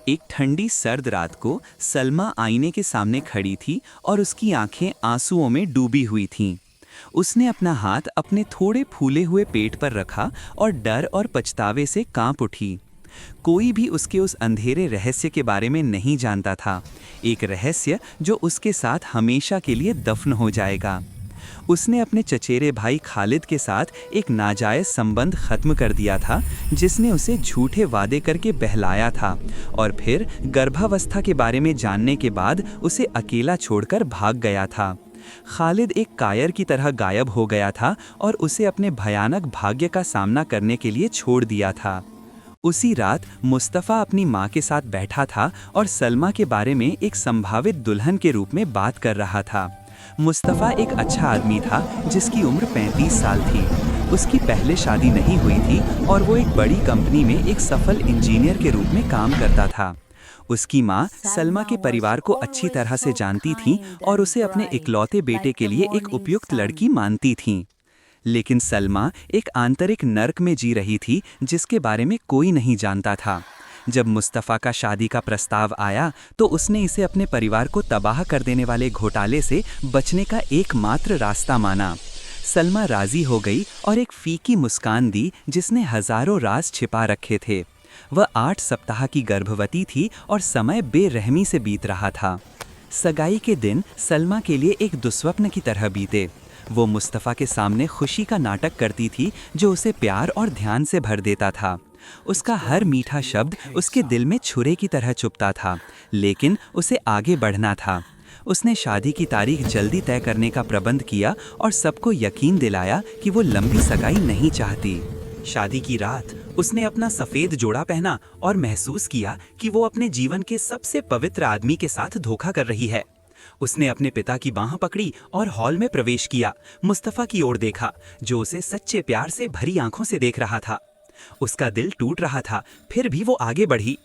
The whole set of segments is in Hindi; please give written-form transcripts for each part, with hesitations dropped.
एक ठंडी सर्द रात को सलमा आईने के सामने खड़ी थी और उसकी आंखें आंसुओं में डूबी हुई थीं। उसने अपना हाथ अपने थोड़े फूले हुए पेट पर रखा और डर और पछतावे से कांप उठी। कोई भी उसके उस अंधेरे रहस्य के बारे में नहीं जानता था, एक रहस्य जो उसके साथ हमेशा के लिए दफन हो जाएगा। उसने अपने चचेरे भाई खालिद के साथ एक नाजायज़ संबंध खत्म कर दिया था, जिसने उसे झूठे वादे करके बहलाया था और फिर गर्भावस्था के बारे में जानने के बाद उसे अकेला छोड़कर भाग गया था। खालिद एक कायर की तरह गायब हो गया था और उसे अपने भयानक भाग्य का सामना करने के लिए छोड़ दिया था। उसी रात मुस्तफ़ा अपनी माँ के साथ बैठा था और सलमा के बारे में एक संभावित दुल्हन के रूप में बात कर रहा था। मुस्तफ़ा एक अच्छा आदमी था जिसकी उम्र 35 साल थी। उसकी पहले शादी नहीं हुई थी और वो एक बड़ी कंपनी में एक सफल इंजीनियर के रूप में काम करता था। उसकी माँ सलमा के परिवार को अच्छी तरह से जानती थी और उसे अपने इकलौते बेटे के लिए एक उपयुक्त लड़की मानती थी। लेकिन सलमा एक आंतरिक नर्क में जी रही थी जिसके बारे में कोई नहीं जानता था। जब मुस्तफ़ा का शादी का प्रस्ताव आया तो उसने इसे अपने परिवार को तबाह कर देने वाले घोटाले से बचने का एकमात्र रास्ता माना। सलमा राज़ी हो गई और एक फीकी मुस्कान दी जिसने हज़ारों राज छिपा रखे थे। वह 8 सप्ताह की गर्भवती थी और समय बेरहमी से बीत रहा था। सगाई के दिन सलमा के लिए एक दुस्वप्न की तरह बीते। वो मुस्तफ़ा के सामने खुशी का नाटक करती थी जो उसे प्यार और ध्यान से भर देता था। उसका हर मीठा शब्द उसके दिल में छुरे की तरह चुभता था, लेकिन उसे आगे बढ़ना था। उसने शादी की तारीख जल्दी तय करने का प्रबंध किया और सबको यकीन दिलाया कि वो लंबी सगाई नहीं चाहती। शादी की रात उसने अपना सफ़ेद जोड़ा पहना और महसूस किया कि वो अपने जीवन के सबसे पवित्र आदमी के साथ धोखा कर रही है। उसने अपने पिता की बाह पकड़ी और हॉल में प्रवेश किया। मुस्तफ़ा की ओर देखा जो उसे सच्चे प्यार से भरी आंखों से देख रहा था। उसका दिल टूट रहा था, फिर भी वो आगे बढ़ी।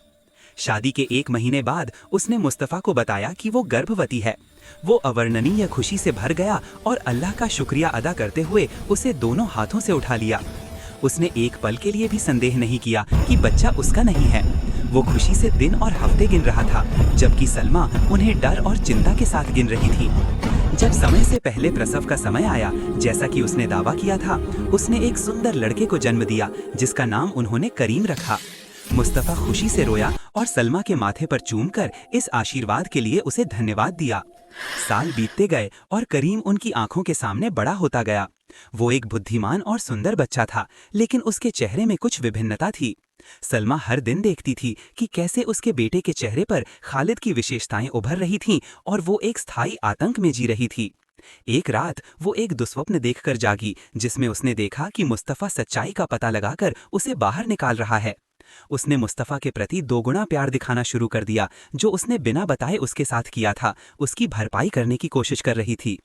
शादी के 1 महीने बाद उसने मुस्तफ़ा को बताया कि वो गर्भवती है। वो अवर्णनीय खुशी से भर गया और अल्लाह का शुक्रिया अदा करते हुए उसे दोनों हाथों से उठा लिया। उसने एक पल के लिए भी संदेह नहीं किया कि बच्चा उसका नहीं है। वो खुशी से दिन और हफ्ते गिन रहा था, जबकि सलमा उन्हें डर और चिंता के साथ गिन रही थी। जब समय से पहले प्रसव का समय आया, जैसा कि उसने दावा किया था, उसने एक सुंदर लड़के को जन्म दिया जिसका नाम उन्होंने करीम रखा। मुस्तफ़ा खुशी से रोया और सलमा के माथे पर चूमकर इस आशीर्वाद के लिए उसे धन्यवाद दिया। साल बीतते गए और करीम उनकी आंखों के सामने बड़ा होता गया। वो एक बुद्धिमान और सुंदर बच्चा था, लेकिन उसके चेहरे में कुछ विभिन्नता थी। सलमा हर दिन देखती थी कि कैसे उसके बेटे के चेहरे पर खालिद की विशेषताएं उभर रही थीं और वो एक स्थायी आतंक में जी रही थी। एक रात वो एक दुस्वप्न देखकर जागी जिसमें उसने देखा कि मुस्तफ़ा सच्चाई का पता लगाकर उसे बाहर निकाल रहा है। उसने मुस्तफ़ा के प्रति दोगुना प्यार दिखाना शुरू कर दिया। जो उसने बिना बताए उसके साथ किया था, उसकी भरपाई करने की कोशिश कर रही थी।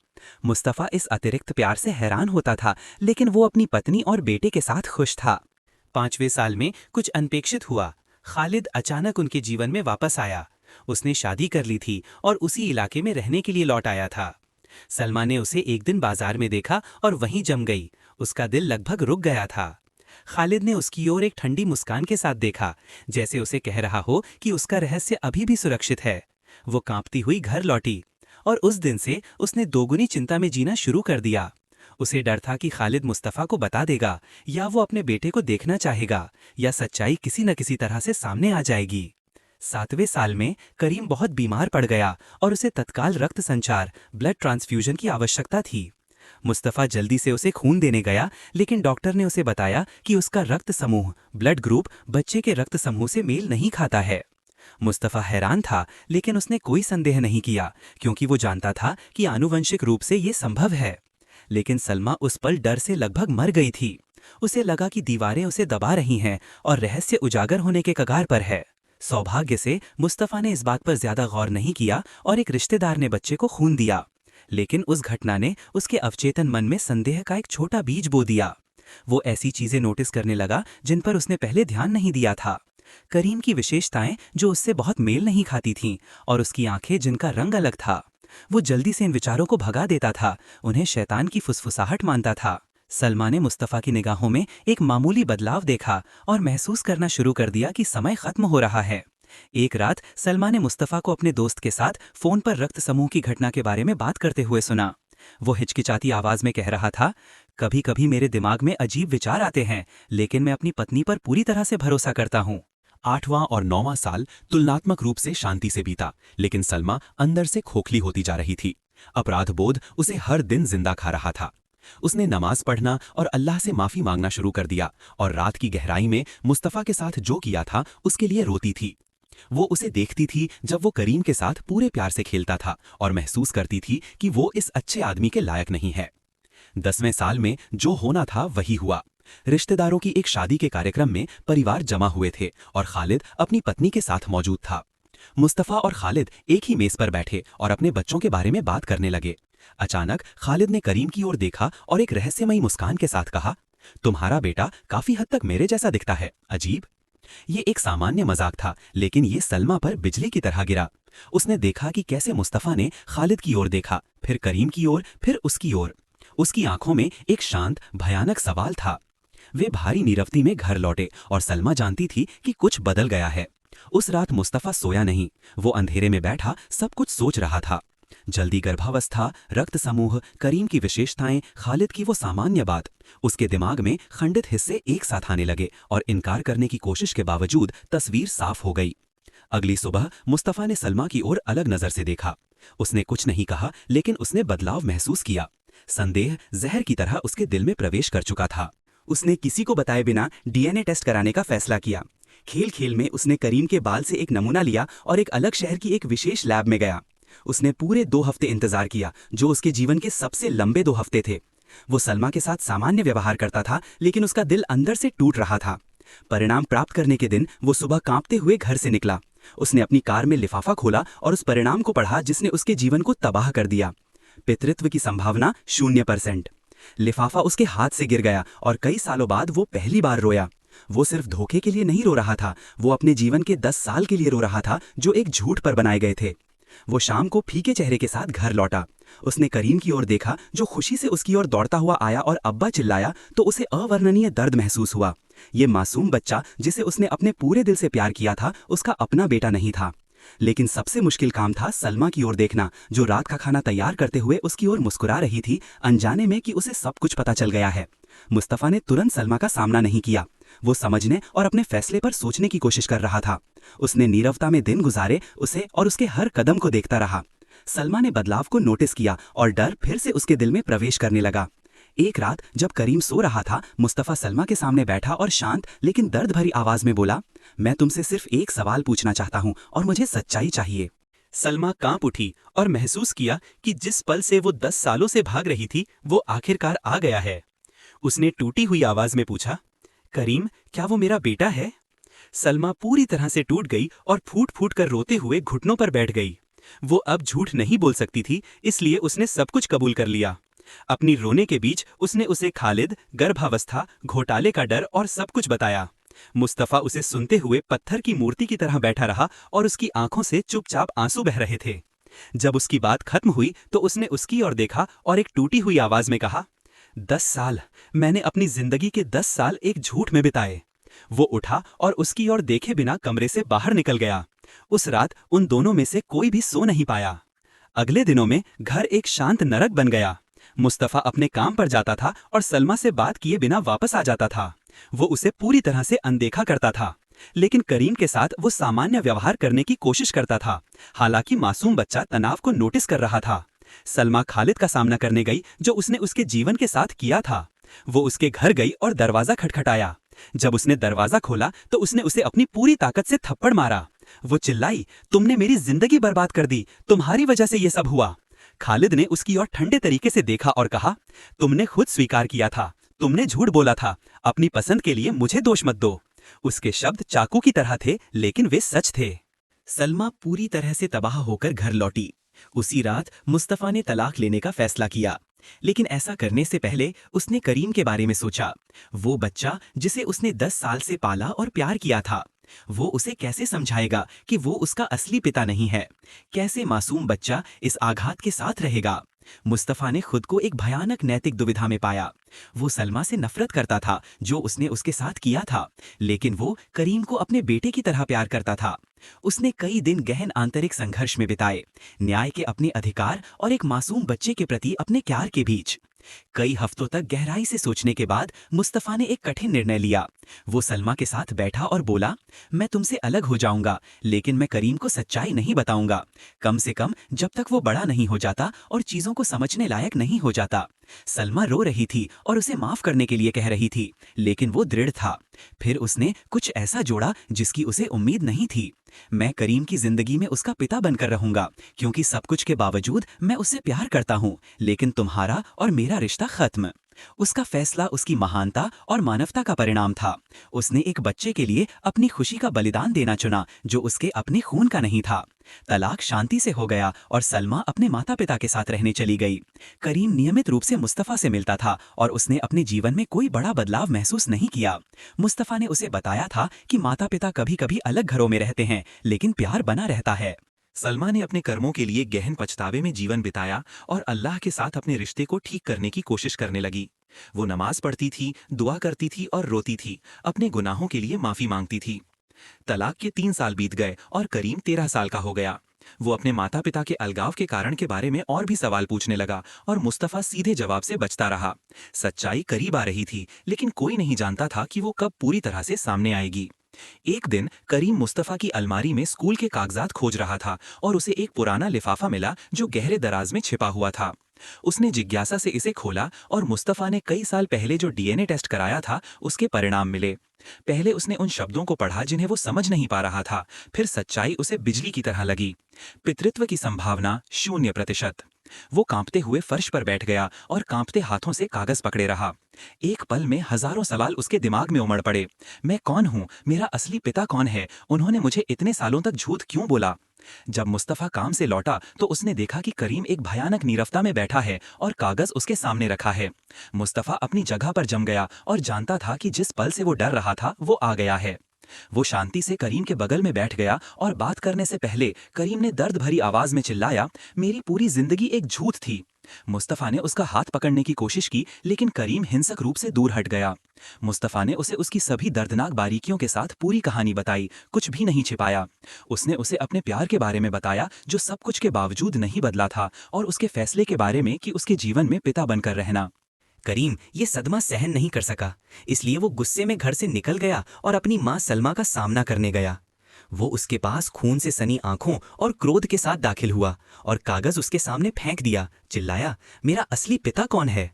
मुस्तफ़ा इस अतिरिक्त प्यार से हैरान होता था, लेकिन वो अपनी पत्नी और बेटे के साथ खुश था। 5वें साल में कुछ अनपेक्षित हुआ। खालिद अचानक उनके जीवन में वापस आया। उसने शादी कर ली थी और उसी इलाके में रहने के लिए लौट आया था। सलमा ने उसे एक दिन बाजार में देखा और वहीं जम गई। उसका दिल लगभग रुक गया था। खालिद ने उसकी ओर एक ठंडी मुस्कान के साथ देखा, जैसे उसे कह रहा हो कि उसका रहस्य अभी भी सुरक्षित है। वो कांपती हुई घर लौटी और उस दिन से उसने दोगुनी चिंता में जीना शुरू कर दिया। उसे डर था कि खालिद मुस्तफ़ा को बता देगा, या वो अपने बेटे को देखना चाहेगा, या सच्चाई किसी न किसी तरह से सामने आ जाएगी। 7वें साल में करीम बहुत बीमार पड़ गया और उसे तत्काल रक्त संचार ब्लड ट्रांसफ्यूजन की आवश्यकता थी। मुस्तफ़ा जल्दी से उसे खून देने गया, लेकिन डॉक्टर ने उसे बताया कि उसका रक्त समूह ब्लड ग्रुप बच्चे के रक्त समूह से मेल नहीं खाता है। मुस्तफ़ा हैरान था, लेकिन उसने कोई संदेह नहीं किया क्योंकि वो जानता था कि आनुवंशिक रूप से ये संभव है। लेकिन सलमा उस पल डर से लगभग मर गई थी। उसे लगा कि दीवारें उसे दबा रही हैं और रहस्य उजागर होने के कगार पर है। सौभाग्य से मुस्तफ़ा ने इस बात पर ज्यादा गौर नहीं किया और एक रिश्तेदार ने बच्चे को खून दिया। लेकिन उस घटना ने उसके अवचेतन मन में संदेह का एक छोटा बीज बो दिया। वो ऐसी चीजें नोटिस करने लगा जिन पर उसने पहले ध्यान नहीं दिया था। करीम की विशेषताएं जो उससे बहुत मेल नहीं खाती थीं, और उसकी आंखें जिनका रंग अलग था। वो जल्दी से इन विचारों को भगा देता था, उन्हें शैतान की फुसफुसाहट मानता था। सलमा ने मुस्तफ़ा की निगाहों में एक मामूली बदलाव देखा और महसूस करना शुरू कर दिया कि समय खत्म हो रहा है। एक रात सलमा ने मुस्तफ़ा को अपने दोस्त के साथ फ़ोन पर रक्त समूह की घटना के बारे में बात करते हुए सुना। वो हिचकिचाती आवाज़ में कह रहा था, कभी कभी मेरे दिमाग में अजीब विचार आते हैं, लेकिन मैं अपनी पत्नी पर पूरी तरह से भरोसा करता हूँ। 8वां और 9वां साल तुलनात्मक रूप से शांति से बीता, लेकिन सलमा अंदर से खोखली होती जा रही थी। अपराध बोध उसे हर दिन जिंदा खा रहा था। उसने नमाज पढ़ना और अल्लाह से माफी मांगना शुरू कर दिया और रात की गहराई में मुस्तफ़ा के साथ जो किया था उसके लिए रोती थी। वो उसे देखती थी जब वो करीम के साथ पूरे प्यार से खेलता था और महसूस करती थी कि वो इस अच्छे आदमी के लायक नहीं है। 10वें साल में जो होना था वही हुआ। रिश्तेदारों की एक शादी के कार्यक्रम में परिवार जमा हुए थे और खालिद अपनी पत्नी के साथ मौजूद था। मुस्तफ़ा और खालिद एक ही मेज पर बैठे और अपने बच्चों के बारे में बात करने लगे। अचानक खालिद ने करीम की ओर देखा और एक रहस्यमयी मुस्कान के साथ कहा, तुम्हारा बेटा काफी हद तक मेरे जैसा दिखता है, अजीब। ये एक सामान्य मजाक था, लेकिन ये सलमा पर बिजली की तरह गिरा। उसने देखा कि कैसे मुस्तफ़ा ने खालिद की ओर देखा, फिर करीम की ओर, फिर उसकी ओर। उसकी आंखों में एक शांत भयानक सवाल था। वे भारी नीरवती में घर लौटे और सलमा जानती थी कि कुछ बदल गया है। उस रात मुस्तफ़ा सोया नहीं। वो अंधेरे में बैठा सब कुछ सोच रहा था। जल्दी गर्भावस्था, रक्त समूह, करीम की विशेषताएं, खालिद की वो सामान्य बात। उसके दिमाग में खंडित हिस्से एक साथ आने लगे और इनकार करने की कोशिश के बावजूद तस्वीर साफ हो गई। अगली सुबह मुस्तफ़ा ने सलमा की ओर अलग नजर से देखा। उसने कुछ नहीं कहा, लेकिन उसने बदलाव महसूस किया। संदेह जहर की तरह उसके दिल में प्रवेश कर चुका था। उसने किसी को बताए बिना डीएनए टेस्ट कराने का फैसला किया। खेल खेल में उसने करीम के बाल से एक नमूना लिया और एक अलग शहर की एक विशेष लैब में गया। उसने पूरे 2 हफ्ते इंतजार किया, जो उसके जीवन के सबसे लंबे 2 हफ्ते थे। वो सलमा के साथ सामान्य व्यवहार करता था, लेकिन उसका दिल अंदर से टूट रहा था। परिणाम प्राप्त करने के दिन वो सुबह कांपते हुए घर से निकला। उसने अपनी कार में लिफाफा खोला और उस परिणाम को पढ़ा जिसने उसके जीवन को तबाह कर दिया। पितृत्व की संभावना 0%। लिफाफा उसके हाथ से गिर गया और कई सालों बाद वो पहली बार रोया। वो सिर्फ धोखे के लिए नहीं रो रहा था, वो अपने जीवन के 10 साल के लिए रो रहा था जो एक झूठ पर बनाए गए थे। वो शाम को फीके चेहरे के साथ घर लौटा। उसने करीम की ओर देखा, जो खुशी से उसकी ओर दौड़ता हुआ आया और अब्बा चिल्लाया तो उसे अवर्णनीय दर्द महसूस हुआ। ये मासूम बच्चा जिसे उसने अपने पूरे दिल से प्यार किया था, उसका अपना बेटा नहीं था। लेकिन सबसे मुश्किल काम था सलमा की ओर देखना, जो रात का खाना तैयार करते हुए उसकी ओर मुस्कुरा रही थी, अनजाने में कि उसे सब कुछ पता चल गया है। मुस्तफ़ा ने तुरंत सलमा का सामना नहीं किया। वो समझने और अपने फैसले पर सोचने की कोशिश कर रहा था। उसने नीरवता में दिन गुजारे, उसे और उसके हर कदम को देखता रहा। सलमा ने बदलाव को नोटिस किया और डर फिर से उसके दिल में प्रवेश करने लगा। एक रात जब करीम सो रहा था, मुस्तफ़ा सलमा के सामने बैठा और शांत लेकिन दर्द भरी आवाज में बोला, मैं तुमसे सिर्फ एक सवाल पूछना चाहता हूँ और मुझे सच्चाई चाहिए। सलमा कांप उठी और महसूस किया कि जिस पल से वो 10 सालों से भाग रही थी, वो आखिरकार आ गया है। उसने टूटी हुई आवाज में पूछा, करीम, क्या वो मेरा बेटा है? सलमा पूरी तरह से टूट गई और फूट फूट कर रोते हुए घुटनों पर बैठ गई। वो अब झूठ नहीं बोल सकती थी, इसलिए उसने सब कुछ कबूल कर लिया। अपनी रोने के बीच उसने उसे खालिद, गर्भावस्था, घोटाले का डर और सब कुछ बताया। मुस्तफ़ा उसे सुनते हुए पत्थर की मूर्ति की तरह बैठा रहा और उसकी आंखों से चुपचाप आंसू बह रहे थे। जब उसकी बात खत्म हुई तो उसने उसकी ओर देखा और एक टूटी हुई आवाज में कहा, 10 साल, मैंने अपनी जिंदगी के 10 साल एक झूठ में बिताए। वो उठा और उसकी ओर देखे बिना कमरे से बाहर निकल गया। उस रात उन दोनों में से कोई भी सो नहीं पाया। अगले दिनों में घर एक शांत नरक बन गया। मुस्तफ़ा अपने काम पर जाता था और सलमा से बात किए बिना वापस आ जाता था। वो उसे पूरी तरह से अनदेखा करता था, लेकिन करीम के साथ वो सामान्य व्यवहार करने की कोशिश करता था। हालांकि मासूम बच्चा तनाव को नोटिस कर रहा था। सलमा खालिद का सामना करने गई, जो उसने उसके जीवन के साथ किया था। वो उसके घर गई और दरवाजा खटखटाया। जब उसने दरवाजा खोला तो उसने उसे अपनी पूरी ताकत से थप्पड़ मारा। वो चिल्लाई, तुमने मेरी जिंदगी बर्बाद कर दी, तुम्हारी वजह से ये सब हुआ। खालिद ने उसकी ओर ठंडे तरीके से देखा और कहा, तुमने खुद स्वीकार किया था, तुमने झूठ बोला था, अपनी पसंद के लिए मुझे दोष मत दो। उसके शब्द चाकू की तरह थे, लेकिन वे सच थे। सलमा पूरी तरह से तबाह होकर घर लौटी। उसी रात मुस्तफ़ा ने तलाक लेने का फैसला किया, लेकिन ऐसा करने से पहले उसने करीम के बारे में सोचा। वो बच्चा जिसे उसने 10 साल से पाला और प्यार किया था, वो उसे कैसे समझाएगा कि वो उसका असली पिता नहीं है? कैसे मासूम बच्चा इस आघात के साथ रहेगा? मुस्तफ़ा ने खुद को एक भयानक नैतिक दुविधा में पाया। वो सलमा से नफरत करता था, जो उसने उसके साथ किया था, लेकिन वो करीम को अपने बेटे की तरह प्यार करता था। उसने कई दिन गहन आंतरिक संघर्ष में बिताए, न्याय के अपने अधिकार और एक मासूम बच्चे के प्रति अपने प्यार के बीच। कई हफ्तों तक गहराई से सोचने के बाद मुस्तफ़ा ने एक कठिन निर्णय लिया। वो सलमा के साथ बैठा और बोला, मैं तुमसे अलग हो जाऊंगा, लेकिन मैं करीम को सच्चाई नहीं बताऊंगा, कम से कम जब तक वो बड़ा नहीं हो जाता और चीजों को समझने लायक नहीं हो जाता। सलमा रो रही थी और उसे माफ करने के लिए कह रही थी, लेकिन वो दृढ़ था। फिर उसने कुछ ऐसा जोड़ा जिसकी उसे उम्मीद नहीं थी। मैं करीम की जिंदगी में उसका पिता बनकर रहूंगा, क्योंकि सब कुछ के बावजूद मैं उससे प्यार करता हूँ, लेकिन तुम्हारा और मेरा रिश्ता खत्म। उसका फैसला उसकी महानता और मानवता का परिणाम था। उसने एक बच्चे के लिए अपनी खुशी का बलिदान देना चुना जो उसके अपने खून का नहीं था। तलाक शांति से हो गया और सलमा अपने माता पिता के साथ रहने चली गई। करीम नियमित रूप से मुस्तफ़ा से मिलता था और उसने अपने जीवन में कोई बड़ा बदलाव महसूस नहीं किया। मुस्तफ़ा ने उसे बताया था कि माता पिता कभी कभी अलग घरों में रहते हैं, लेकिन प्यार बना रहता है। सलमा ने अपने कर्मों के लिए गहन पछतावे में जीवन बिताया और अल्लाह के साथ अपने रिश्ते को ठीक करने की कोशिश करने लगी। वो नमाज पढ़ती थी, दुआ करती थी और रोती थी, अपने गुनाहों के लिए माफी मांगती थी। तलाक के 3 साल बीत गए और करीम 13 साल का हो गया। वो अपने माता पिता के अलगाव के कारण के बारे में और भी सवाल पूछने लगा और मुस्तफ़ा सीधे जवाब से बचता रहा। सच्चाई करीब आ रही थी, लेकिन कोई नहीं जानता था कि वो कब पूरी तरह से सामने आएगी। एक दिन करीम मुस्तफ़ा की अलमारी में स्कूल के कागजात खोज रहा था और उसे एक पुराना लिफाफा मिला जो गहरे दराज में छिपा हुआ था। उसने जिज्ञासा से इसे खोला और मुस्तफ़ा ने कई साल पहले जो डीएनए टेस्ट कराया था उसके परिणाम मिले। पहले उसने उन शब्दों को पढ़ा जिन्हें वो समझ नहीं पा रहा था, फिर सच्चाई उसे बिजली की तरह लगी। पितृत्व की संभावना 0%। वो कांपते हुए फर्श पर बैठ गया और कांपते हाथों से कागज पकड़े रहा। एक पल में हजारों सवाल उसके दिमाग में उमड़ पड़े। मैं कौन हूँ? मेरा असली पिता कौन है? उन्होंने मुझे इतने सालों तक झूठ क्यों बोला? जब मुस्तफ़ा काम से लौटा तो उसने देखा कि करीम एक भयानक नीरवता में बैठा है और कागज उसके सामने रखा है। मुस्तफ़ा अपनी जगह पर जम गया और जानता था कि जिस पल से वो डर रहा था वो आ गया है। वो शांति से करीम के बगल में बैठ गया और बात करने से पहले करीम ने दर्द भरी आवाज में चिल्लाया, मेरी पूरी जिंदगी एक झूठ थी। मुस्तफ़ा ने उसका हाथ पकड़ने की कोशिश की, लेकिन करीम हिंसक रूप से दूर हट गया। मुस्तफ़ा ने उसे उसकी सभी दर्दनाक बारीकियों के साथ पूरी कहानी बताई, कुछ भी नहीं छिपाया। उसने उसे अपने प्यार के बारे में बताया जो सब कुछ के बावजूद नहीं बदला था, और उसके फैसले के बारे में कि उसके जीवन में पिता बनकर रहना। करीम ये सदमा सहन नहीं कर सका, इसलिए वो गुस्से में घर से निकल गया और अपनी माँ सलमा का सामना करने गया। वो उसके पास खून से सनी आंखों और क्रोध के साथ दाखिल हुआ और कागज उसके सामने फेंक दिया, चिल्लाया, मेरा असली पिता कौन है?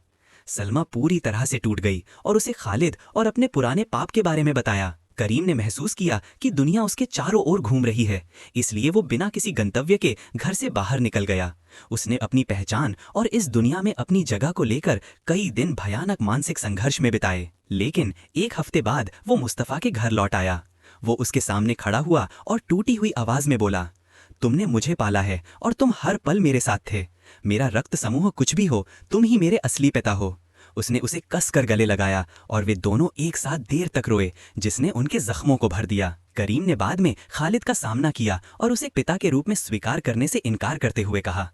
सलमा पूरी तरह से टूट गई और उसे खालिद और अपने पुराने पाप के बारे में बताया। करीम ने महसूस किया कि दुनिया उसके चारों ओर घूम रही है, इसलिए वो बिना किसी गंतव्य के घर से बाहर निकल गया। उसने अपनी पहचान और इस दुनिया में अपनी जगह को लेकर कई दिन भयानक मानसिक संघर्ष में बिताए, लेकिन एक हफ्ते बाद वो मुस्तफ़ा के घर लौट आया। वो उसके सामने खड़ा हुआ और टूटी हुई आवाज में बोला, तुमने मुझे पाला है और तुम हर पल मेरे साथ थे। मेरा रक्त समूह कुछ भी हो, तुम ही मेरे असली पिता हो। उसने उसे कसकर गले लगाया और वे दोनों एक साथ देर तक रोए, जिसने उनके जख्मों को भर दिया। करीम ने बाद में खालिद का सामना किया और उसे पिता के रूप में स्वीकार करने से इनकार करते हुए कहा,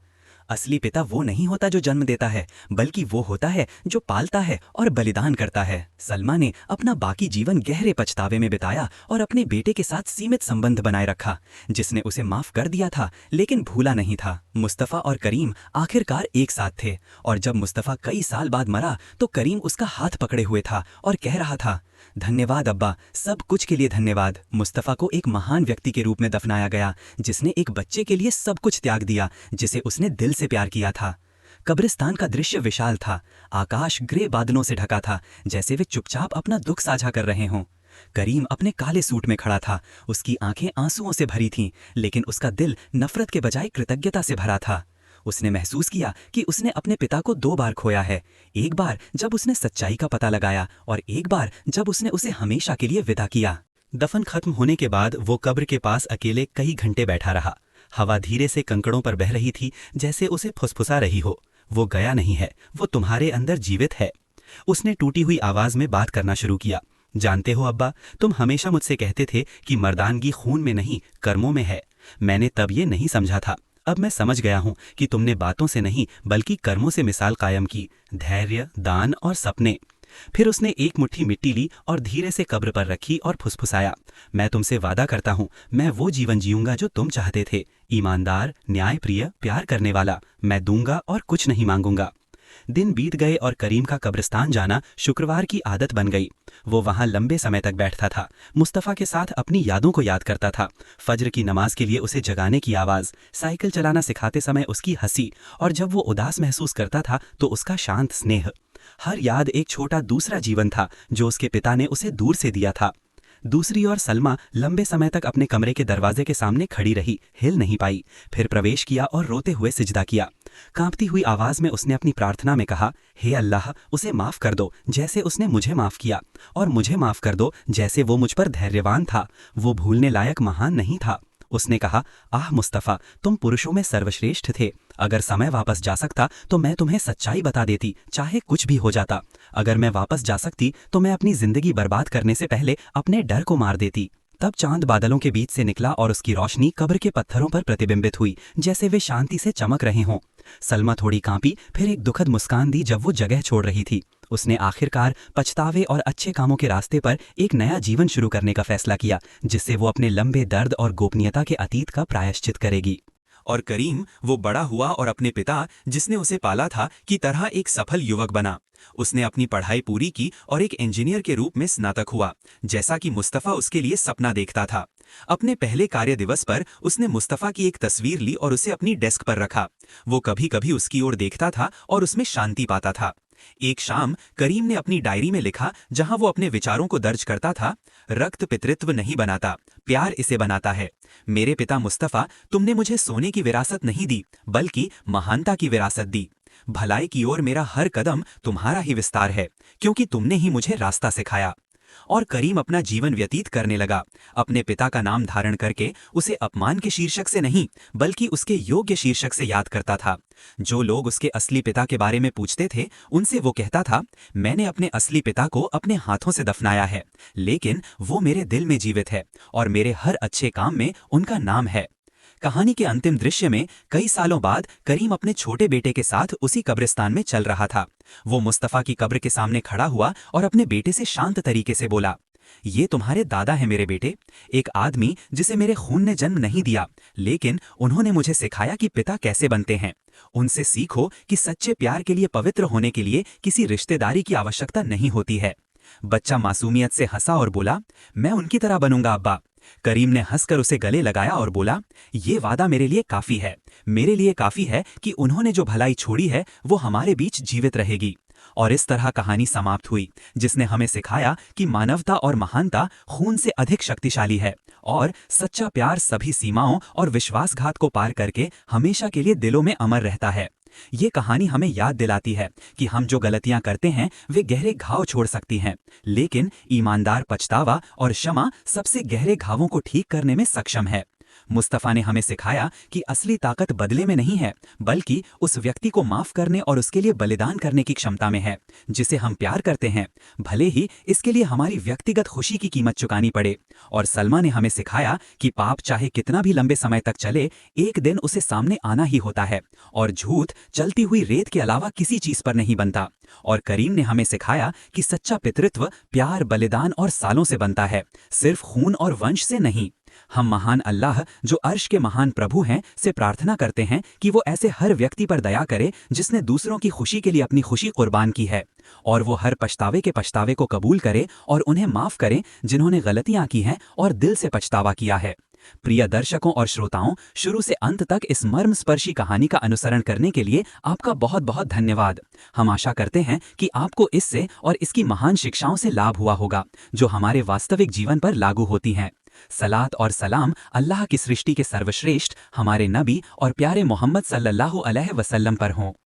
असली पिता वो नहीं होता जो जन्म देता है, बल्कि वो होता है जो पालता है और बलिदान करता है। सलमा ने अपना बाकी जीवन गहरे पछतावे में बिताया और अपने बेटे के साथ सीमित संबंध बनाए रखा, जिसने उसे माफ कर दिया था लेकिन भूला नहीं था। मुस्तफ़ा और करीम आखिरकार एक साथ थे, और जब मुस्तफ़ा कई साल बाद मरा तो करीम उसका हाथ पकड़े हुए था और कह रहा था, धन्यवाद अब्बा, सब कुछ के लिए धन्यवाद। मुस्तफ़ा को एक महान व्यक्ति के रूप में दफनाया गया, जिसने एक बच्चे के लिए सब कुछ त्याग दिया जिसे उसने दिल से प्यार किया था। कब्रिस्तान का दृश्य विशाल था। आकाश ग्रे बादलों से ढका था, जैसे वे चुपचाप अपना दुख साझा कर रहे हों। करीम अपने काले सूट में खड़ा था। उसकी आंखें आंसुओं से भरी थीं, लेकिन उसका दिल नफरत के बजाय कृतज्ञता से भरा था। उसने महसूस किया कि उसने अपने पिता को 2 बार खोया है, एक बार जब उसने सच्चाई का पता लगाया और एक बार जब उसने उसे हमेशा के लिए विदा किया। दफन खत्म होने के बाद वो कब्र के पास अकेले कई घंटे बैठा रहा। हवा धीरे से कंकड़ों पर बह रही थी, जैसे उसे फुसफुसा रही हो। वो गया नहीं है, वो तुम्हारे अंदर जीवित है। उसने टूटी हुई आवाज में बात करना शुरू किया, जानते हो अब्बा, तुम हमेशा मुझसे कहते थे कि मर्दानगी खून में नहीं कर्मों में है। मैंने तब ये नहीं समझा था, अब मैं समझ गया हूँ कि तुमने बातों से नहीं बल्कि कर्मों से मिसाल कायम की, धैर्य, दान और सपने। फिर उसने एक मुट्ठी मिट्टी ली और धीरे से कब्र पर रखी और फुसफुसाया, मैं तुमसे वादा करता हूँ, मैं वो जीवन जीऊंगा जो तुम चाहते थे, ईमानदार, न्यायप्रिय, प्यार करने वाला। मैं दूंगा और कुछ नहीं मांगूंगा। दिन बीत गए और करीम का कब्रिस्तान जाना शुक्रवार की आदत बन गई। वो वहां लंबे समय तक बैठता था, मुस्तफ़ा के साथ अपनी यादों को याद करता था। फज्र की नमाज के लिए उसे जगाने की आवाज़, साइकिल चलाना सिखाते समय उसकी हंसी, और जब वो उदास महसूस करता था तो उसका शांत स्नेह। हर याद एक छोटा दूसरा जीवन था जो उसके पिता ने उसे दूर से दिया था। दूसरी ओर सलमा लंबे समय तक अपने कमरे के दरवाजे के सामने खड़ी रही, हिल नहीं पाई। फिर प्रवेश किया और रोते हुए सिजदा किया। कांपती हुई आवाज में उसने अपनी प्रार्थना में कहा, हे अल्लाह, उसे माफ कर दो जैसे उसने मुझे माफ किया, और मुझे माफ कर दो जैसे वो मुझ पर धैर्यवान था। वो भूलने लायक महान नहीं था। उसने कहा, आह मुस्तफ़ा, तुम पुरुषों में सर्वश्रेष्ठ थे। अगर समय वापस जा सकता तो मैं तुम्हें सच्चाई बता देती, चाहे कुछ भी हो जाता। अगर मैं वापस जा सकती तो मैं अपनी जिंदगी बर्बाद करने से पहले अपने डर को मार देती। तब चांद बादलों के बीच से निकला और उसकी रोशनी कब्र के पत्थरों पर प्रतिबिंबित हुई, जैसे वे शांति से चमक रहे हों। सलमा थोड़ी कांपी, फिर एक दुखद मुस्कान दी जब वो जगह छोड़ रही थी। उसने आखिरकार पछतावे और अच्छे कामों के रास्ते पर एक नया जीवन शुरू करने का फैसला किया, जिससे वो अपने लंबे दर्द और गोपनीयता के अतीत का प्रायश्चित करेगी। और करीम वो बड़ा हुआ और अपने पिता, जिसने उसे पाला था, की तरह एक सफल युवक बना। उसने अपनी पढ़ाई पूरी की और एक इंजीनियर के रूप में स्नातक हुआ, जैसा कि मुस्तफ़ा उसके लिए सपना देखता था। अपने पहले कार्य दिवस पर उसने मुस्तफ़ा की एक तस्वीर ली और उसे अपनी डेस्क पर रखा। वो कभी कभी उसकी ओर देखता था और उसमें शांति पाता था। एक शाम करीम ने अपनी डायरी में लिखा, जहां वो अपने विचारों को दर्ज करता था, रक्त पितृत्व नहीं बनाता, प्यार इसे बनाता है। मेरे पिता मुस्तफ़ा, तुमने मुझे सोने की विरासत नहीं दी, बल्कि महानता की विरासत दी। भलाई की ओर मेरा हर कदम तुम्हारा ही विस्तार है, क्योंकि तुमने ही मुझे रास्ता सिखाया। और करीम अपना जीवन व्यतीत करने लगा, अपने पिता का नाम धारण करके उसे अपमान के शीर्षक से नहीं, बल्कि उसके योग्य शीर्षक से याद करता था। जो लोग उसके असली पिता के बारे में पूछते थे, उनसे वो कहता था, मैंने अपने असली पिता को अपने हाथों से दफनाया है, लेकिन वो मेरे दिल में जीवित है और मेरे हर अच्छे काम में उनका नाम है। कहानी के अंतिम दृश्य में कई सालों बाद करीम अपने छोटे बेटे के साथ उसी कब्रिस्तान में चल रहा था। वो मुस्तफ़ा की कब्र के सामने खड़ा हुआ और अपने बेटे से शांत तरीके से बोला, ये तुम्हारे दादा है मेरे बेटे, एक आदमी जिसे मेरे खून ने जन्म नहीं दिया, लेकिन उन्होंने मुझे सिखाया कि पिता कैसे बनते हैं। उनसे सीखो कि सच्चे प्यार के लिए पवित्र होने के लिए किसी रिश्तेदारी की आवश्यकता नहीं होती है। बच्चा मासूमियत से हंसा और बोला, मैं उनकी तरह बनूंगा अब्बा। करीम ने हंसकर उसे गले लगाया और बोला, ये वादा मेरे लिए काफी है, मेरे लिए काफी है कि उन्होंने जो भलाई छोड़ी है वो हमारे बीच जीवित रहेगी। और इस तरह कहानी समाप्त हुई, जिसने हमें सिखाया कि मानवता और महानता खून से अधिक शक्तिशाली है, और सच्चा प्यार सभी सीमाओं और विश्वासघात को पार करके हमेशा के लिए दिलों में अमर रहता है। ये कहानी हमें याद दिलाती है कि हम जो गलतियां करते हैं वे गहरे घाव छोड़ सकती हैं, लेकिन ईमानदार पछतावा और क्षमा सबसे गहरे घावों को ठीक करने में सक्षम है। मुस्तफ़ा ने हमें सिखाया कि असली ताकत बदले में नहीं है, बल्कि उस व्यक्ति को माफ करने और उसके लिए बलिदान करने की क्षमता में है, जिसे हम प्यार करते हैं, भले ही इसके लिए हमारी व्यक्तिगत खुशी की कीमत चुकानी पड़े। और सलमा ने हमें सिखाया कि पाप चाहे कितना भी लंबे समय तक चले, एक दिन उसे सामने आना ही होता है, और झूठ चलती हुई रेत के अलावा किसी चीज पर नहीं बनता। और करीम ने हमें सिखाया कि सच्चा पितृत्व प्यार, बलिदान और सालों से बनता है, सिर्फ खून और वंश से नहीं। हम महान अल्लाह, जो अर्श के महान प्रभु हैं, से प्रार्थना करते हैं कि वो ऐसे हर व्यक्ति पर दया करे जिसने दूसरों की खुशी के लिए अपनी खुशी कुर्बान की है, और वो हर पछतावे के पछतावे को कबूल करे और उन्हें माफ करें जिन्होंने गलतियां की हैं और दिल से पछतावा किया है। प्रिय दर्शकों और श्रोताओं, शुरू से अंत तक इस मर्मस्पर्शी कहानी का अनुसरण करने के लिए आपका बहुत बहुत धन्यवाद। हम आशा करते हैं कि आपको इससे और इसकी महान शिक्षाओं से लाभ हुआ होगा, जो हमारे वास्तविक जीवन पर लागू होती हैं। सलात और सलाम अल्लाह की सृष्टि के सर्वश्रेष्ठ हमारे नबी और प्यारे मोहम्मद सल्लल्लाहु अलैहि वसल्लम पर हों।